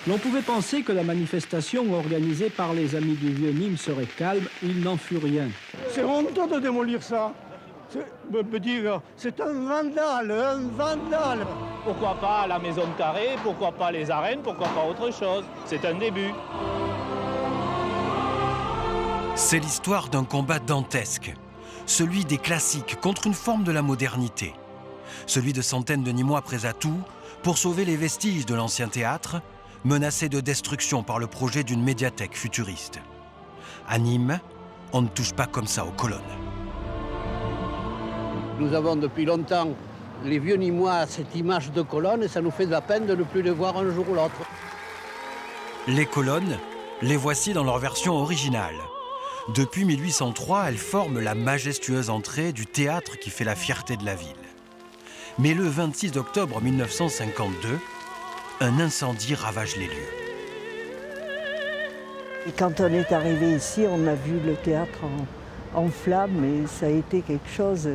L'on pouvait penser que la manifestation organisée par les Amis du Vieux Nîmes serait calme, il n'en fut rien. C'est honteux de démolir ça. C'est un vandale. Pourquoi pas la maison de carré, pourquoi pas les arènes, pourquoi pas autre chose. C'est un début. C'est l'histoire d'un combat dantesque, celui des classiques contre une forme de la modernité, celui de centaines de Nîmois prêts à tout pour sauver les vestiges de l'ancien théâtre, menacé de destruction par le projet d'une médiathèque futuriste. À Nîmes, on ne touche pas comme ça aux colonnes. Nous avons depuis longtemps, les vieux Nîmois, cette image de colonne et ça nous fait de la peine de ne plus les voir un jour ou l'autre. Les colonnes, les voici dans leur version originale. Depuis 1803, elles forment la majestueuse entrée du théâtre qui fait la fierté de la ville. Mais le 26 octobre 1952, un incendie ravage les lieux. Et quand on est arrivé ici, on a vu le théâtre en flammes et ça a été quelque chose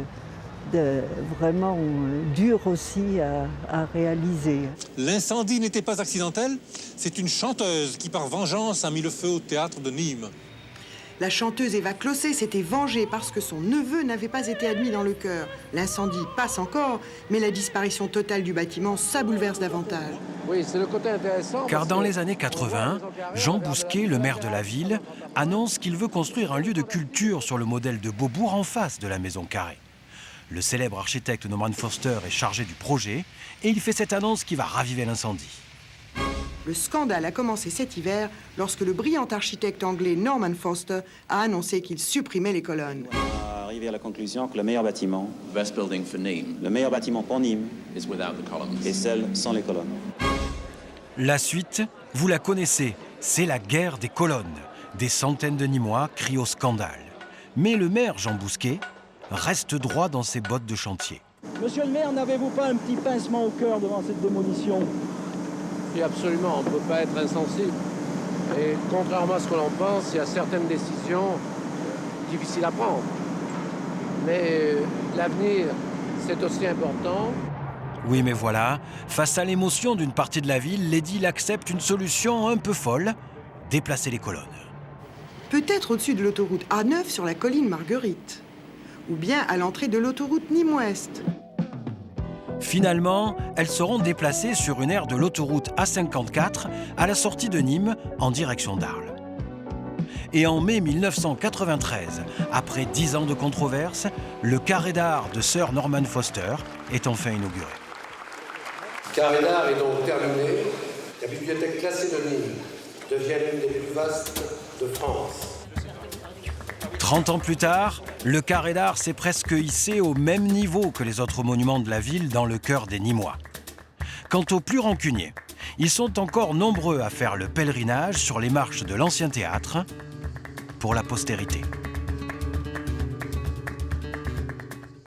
de vraiment dur aussi à réaliser. L'incendie n'était pas accidentel, c'est une chanteuse qui par vengeance a mis le feu au théâtre de Nîmes. La chanteuse Eva Closet s'était vengée parce que son neveu n'avait pas été admis dans le chœur. L'incendie passe encore, mais la disparition totale du bâtiment, ça bouleverse davantage. Oui, c'est le côté intéressant. Car dans les années 80, Jean Bousquet, le maire de la ville, annonce qu'il veut construire un lieu de culture sur le modèle de Beaubourg en face de la Maison Carrée. Le célèbre architecte Norman Foster est chargé du projet et il fait cette annonce qui va raviver l'incendie. Le scandale a commencé cet hiver lorsque le brillant architecte anglais Norman Foster a annoncé qu'il supprimait les colonnes. On va arriver à la conclusion que le meilleur bâtiment, le meilleur bâtiment pour Nîmes, est celle sans les colonnes. La suite, vous la connaissez, c'est la guerre des colonnes. Des centaines de Nîmois crient au scandale. Mais le maire Jean Bousquet reste droit dans ses bottes de chantier. Monsieur le maire, n'avez-vous pas un petit pincement au cœur devant cette démolition? Et absolument, on ne peut pas être insensible. Et contrairement à ce que l'on pense, il y a certaines décisions difficiles à prendre. Mais l'avenir, c'est aussi important. Oui, mais voilà, face à l'émotion d'une partie de la ville, l'édile accepte une solution un peu folle, déplacer les colonnes. Peut-être au-dessus de l'autoroute A9 sur la colline Marguerite. Ou bien à l'entrée de l'autoroute Nîmes-Ouest. Finalement, elles seront déplacées sur une aire de l'autoroute A54 à la sortie de Nîmes en direction d'Arles. Et en mai 1993, après 10 ans de controverse, le carré d'art de Sir Norman Foster est enfin inauguré. Le carré d'art est donc terminé. La bibliothèque classée de Nîmes devient l'une des plus vastes de France. 30 ans plus tard, le carré d'art s'est presque hissé au même niveau que les autres monuments de la ville dans le cœur des Nîmois. Quant aux plus rancuniers, ils sont encore nombreux à faire le pèlerinage sur les marches de l'ancien théâtre pour la postérité.